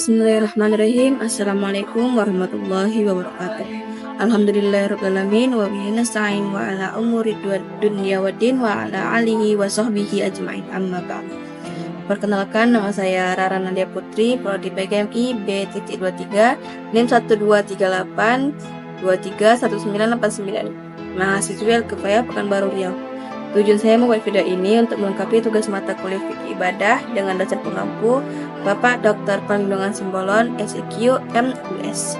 Bismillahirrahmanirrahim. Assalamualaikum warahmatullahi wabarakatuh. Alhamdulillahirrahmanirrahim. Wa bihi nasta'in wa ala umuri dunya waddin wa ala alihi wa sahbihi ajma'in, amma ba'd. Perkenalkan, nama saya Rara Nadia Putri, Prodi PGMI B.23, NIM 1238 231989, mahasiswi Al-Kifayah Pekanbaru Riau. Tujuan saya membuat video ini untuk melengkapi tugas mata kuliah fikih ibadah dengan dosen pengampu Bapak Dr. Perlindungan Simbolon, SIQ, MUS.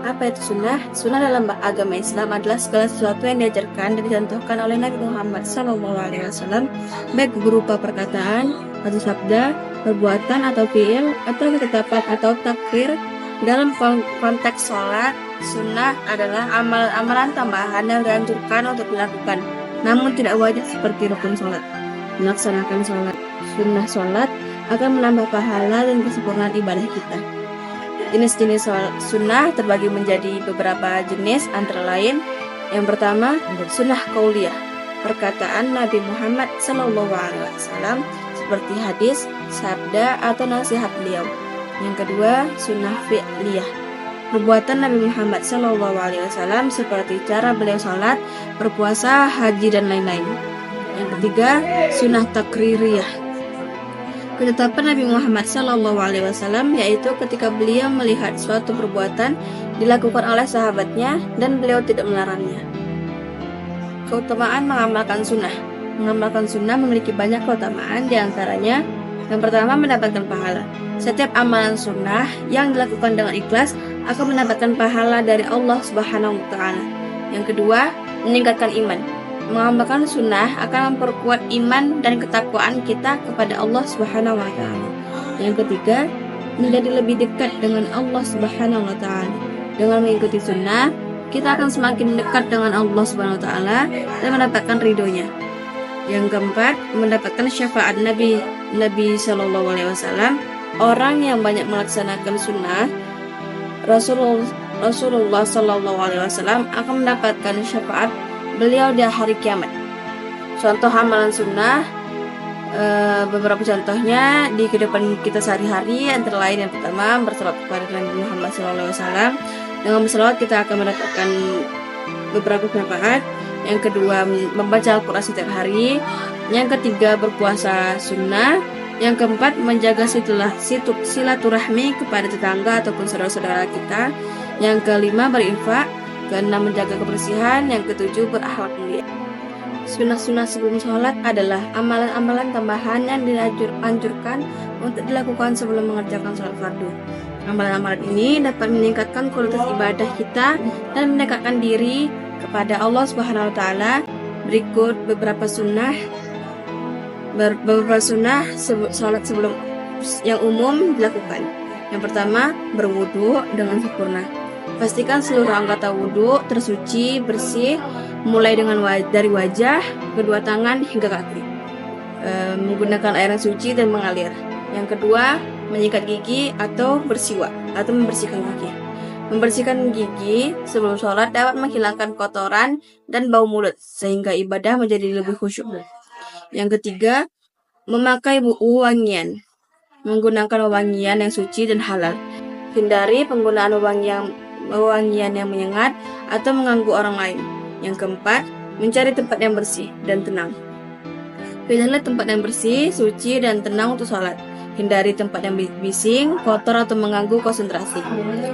Apa itu sunnah? Sunnah dalam agama Islam adalah segala sesuatu yang diajarkan dan dicontohkan oleh Nabi Muhammad SAW, baik berupa perkataan atau sabda, perbuatan atau fiil, atau ketetapan atau takrir. Dalam konteks sholat, sunnah adalah amalan tambahan yang dianjurkan untuk dilakukan, namun tidak wajib seperti rukun sholat. Melaksanakan sunnah sholat akan menambah pahala dan kesempurnaan ibadah kita. Jenis-jenis sunnah terbagi menjadi beberapa jenis, antara lain: yang pertama, sunnah qauliyah, perkataan Nabi Muhammad SAW seperti hadis, sabda, atau nasihat beliau. Yang kedua, sunnah fi'liyah, perbuatan Nabi Muhammad SAW seperti cara beliau sholat, berpuasa, haji, dan lain-lain. Yang ketiga, sunnah takririyah, ketetapan Nabi Muhammad SAW, yaitu ketika beliau melihat suatu perbuatan dilakukan oleh sahabatnya dan beliau tidak melarangnya. Keutamaan mengamalkan sunnah. Mengamalkan sunnah memiliki banyak keutamaan, diantaranya: yang pertama, mendapatkan pahala. Setiap amalan sunnah yang dilakukan dengan ikhlas akan mendapatkan pahala dari Allah Subhanahu wa Ta'ala. Yang kedua, meningkatkan iman. Mengamalkan sunnah akan memperkuat iman dan ketakwaan kita kepada Allah Subhanahu wa Ta'ala. Yang ketiga, menjadi lebih dekat dengan Allah Subhanahu wa Ta'ala. Dengan mengikuti sunnah, kita akan semakin dekat dengan Allah Subhanahu wa Ta'ala dan mendapatkan ridhonya. Yang keempat, mendapatkan syafaat Nabi SAW. Orang yang banyak melaksanakan sunnah Rasulullah SAW akan mendapatkan syafaat beliau di hari kiamat. Contoh amalan sunnah, beberapa contohnya di kehidupan kita sehari-hari, antara lain: yang pertama, bersalawat kepada Nabi Muhammad SAW. Dengan bersalawat kita akan mendapatkan beberapa manfaat. Yang kedua, membaca Al-Quran setiap hari. Yang ketiga, berpuasa sunnah. Yang keempat, menjaga silaturahmi kepada tetangga ataupun saudara-saudara kita. Yang kelima, berinfak. Keenam, menjaga kebersihan. Yang ketujuh, berakhlak mulia. Sunnah-sunnah sebelum sholat adalah amalan-amalan tambahan yang dianjurkan untuk dilakukan sebelum mengerjakan sholat fardu. Amalan-amalan ini dapat meningkatkan kualitas ibadah kita dan mendekatkan diri kepada Allah Subhanahu wa Ta'ala. Berikut beberapa sunnah sholat sebelum yang umum dilakukan. Yang pertama, berwudu dengan sempurna. Pastikan seluruh anggota wudu tersuci, bersih, mulai dengan dari wajah, kedua tangan, hingga kaki, menggunakan air yang suci dan mengalir. Yang kedua, menyikat gigi atau bersiwak atau membersihkan gigi. Membersihkan gigi sebelum sholat dapat menghilangkan kotoran dan bau mulut, sehingga ibadah menjadi lebih khusyuk. Yang ketiga, memakai wewangian. Menggunakan wewangian yang suci dan halal. Hindari penggunaan wewangian yang menyengat atau mengganggu orang lain. Yang keempat, mencari tempat yang bersih dan tenang. Pilihlah tempat yang bersih, suci, dan tenang untuk sholat. Hindari tempat yang bising, kotor, atau mengganggu konsentrasi.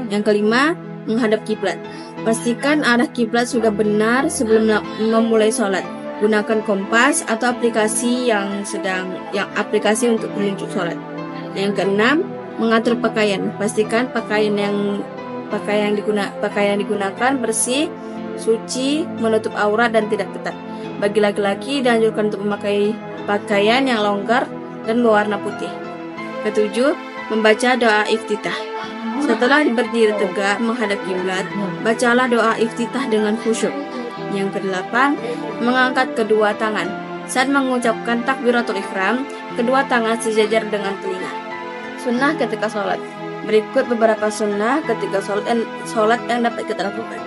Yang kelima, menghadap kiblat. Pastikan arah kiblat sudah benar sebelum memulai sholat. Gunakan kompas atau aplikasi aplikasi untuk penunjuk sholat. Yang keenam, mengatur pakaian. Pastikan pakaian yang digunakan bersih, suci, menutup aurat, dan tidak ketat. Bagi laki-laki dianjurkan untuk memakai pakaian yang longgar dan berwarna putih. Ketujuh, membaca doa iftitah. Setelah berdiri tegak menghadap kiblat, bacalah doa iftitah dengan khusyuk. Yang kedelapan, mengangkat kedua tangan. Saat mengucapkan takbiratul ihram, kedua tangan sejajar dengan telinga. Sunnah ketika sholat. Berikut beberapa sunnah ketika sholat yang dapat kita lakukan.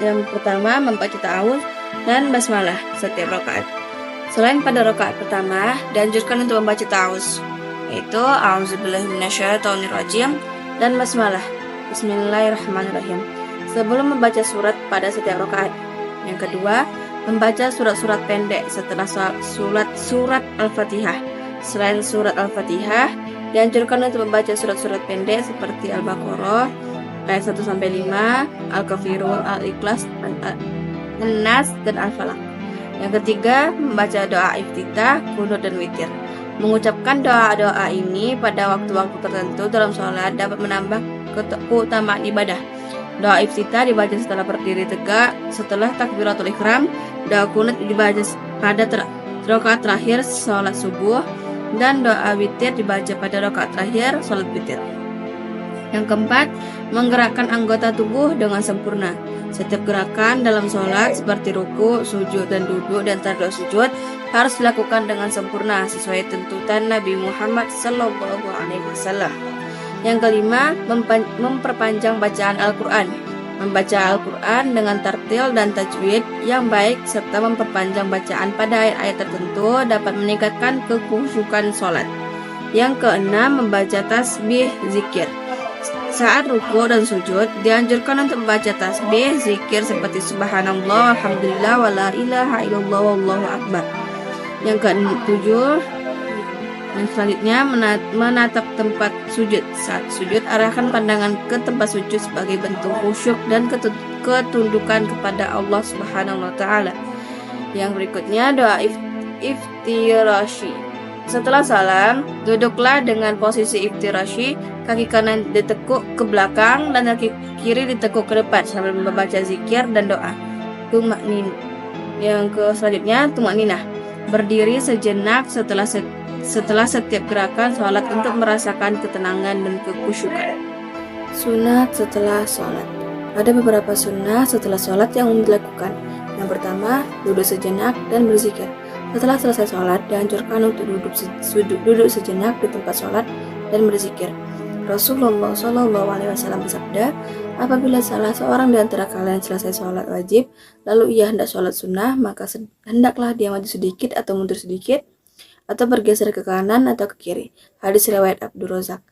Yang pertama, membaca ta'awudz dan basmalah setiap rakaat. Selain pada rakaat pertama, dianjurkan untuk membaca ta'awudz. yaitu a'udzubillahi minasyaitonirrajim dan basmalah. Bismillahirrahmanirrahim. Sebelum membaca surat pada setiap rakaat. Yang kedua, membaca surat-surat pendek setelah surat Al-Fatihah. Selain surat Al-Fatihah, dianjurkan untuk membaca surat-surat pendek seperti Al-Baqarah ayat 1-5, Al-Kafirun, Al-Ikhlas, An-Nas, dan Al-Falaq. Yang ketiga, membaca doa iftitah, qunut, dan witir. Mengucapkan doa-doa ini pada waktu-waktu tertentu dalam sholat dapat menambah keutamaan ibadah. Doa iftitah dibaca setelah berdiri tegak, setelah takbiratul ihram. Doa qunut dibaca pada rakaat terakhir sholat subuh, dan doa witir dibaca pada rakaat terakhir sholat witir. Yang keempat, menggerakkan anggota tubuh dengan sempurna. Setiap gerakan dalam sholat seperti ruku, sujud, dan duduk dan doa sujud harus dilakukan dengan sempurna sesuai tuntutan Nabi Muhammad SAW. Yang kelima, memperpanjang bacaan Al-Quran. Membaca Al-Quran dengan tartil dan tajwid yang baik serta memperpanjang bacaan pada ayat-ayat tertentu dapat meningkatkan kekhusyukan sholat. Yang keenam, membaca tasbih zikir. Saat ruku dan sujud, dianjurkan untuk membaca tasbih zikir seperti subhanallah, alhamdulillah, wa la ilaha illallah, wallahu akbar. Yang ketujuh, dan selanjutnya menatap tempat sujud. Saat sujud, arahkan pandangan ke tempat sujud sebagai bentuk khusyuk dan ketundukan kepada Allah Subhanahu wa taala. Yang berikutnya, doa iftirashi. Setelah salam, duduklah dengan posisi iftirashi, kaki kanan ditekuk ke belakang dan kaki kiri ditekuk ke depan sambil membaca zikir dan doa. Yang selanjutnya, tumakninah. Berdiri sejenak setelah setiap gerakan sholat untuk merasakan ketenangan dan kekhusyukan. Sunat setelah sholat. Ada beberapa sunnah setelah sholat yang dilakukan. Yang pertama, duduk sejenak dan berzikir. Setelah selesai sholat, dianjurkan untuk duduk sejenak di tempat sholat dan berzikir. Rasulullah SAW bersabda, apabila salah seorang di antara kalian selesai sholat wajib, lalu ia hendak sholat sunnah, maka hendaklah dia maju sedikit atau mundur sedikit, atau bergeser ke kanan atau ke kiri. Hadis riwayat Abdul Razak.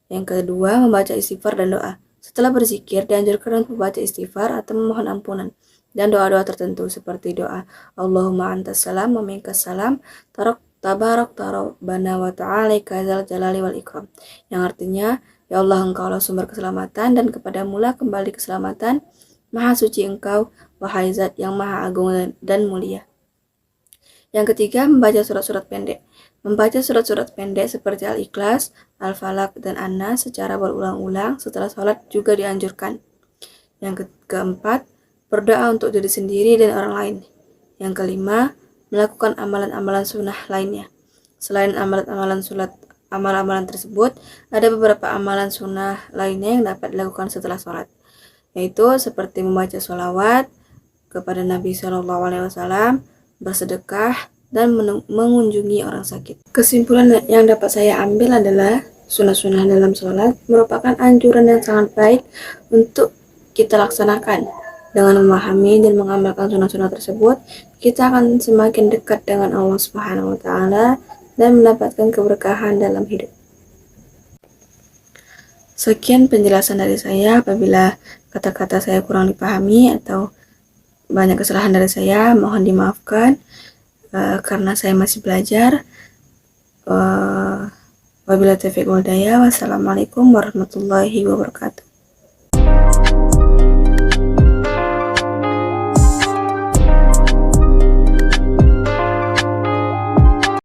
Yang kedua, membaca istighfar dan doa. Setelah berzikir, dianjurkan untuk membaca istighfar atau memohon ampunan dan doa-doa tertentu seperti doa Allahumma antas salam wa minkas salam tabarak rabbana wa ta'ala kadzal jalali wal ikram, yang artinya, ya Allah, engkaulah sumber keselamatan dan kepadamulah kembali keselamatan, maha suci engkau wahai zat yang maha agung dan mulia. Yang ketiga, membaca surat-surat pendek. Membaca surat-surat pendek seperti Al-Ikhlas, Al-Falaq, dan An-Nas secara berulang-ulang setelah sholat juga dianjurkan. Yang keempat, berdoa untuk diri sendiri dan orang lain. Yang kelima, melakukan amalan-amalan sunnah lainnya. Selain amalan-amalan tersebut, ada beberapa amalan sunnah lainnya yang dapat dilakukan setelah sholat, yaitu seperti membaca sholawat kepada Nabi SAW, bersedekah, dan mengunjungi orang sakit. Kesimpulan yang dapat saya ambil adalah sunnah-sunnah dalam sholat merupakan anjuran yang sangat baik untuk kita laksanakan. Dengan memahami dan mengamalkan sunnah-sunnah tersebut, kita akan semakin dekat dengan Allah Subhanahu wa taala dan mendapatkan keberkahan dalam hidup. Sekian penjelasan dari saya. Apabila kata-kata saya kurang dipahami atau banyak kesalahan dari saya, mohon dimaafkan karena saya masih belajar. Wabillahi taufiq wal hidayah. Wassalamualaikum warahmatullahi wabarakatuh.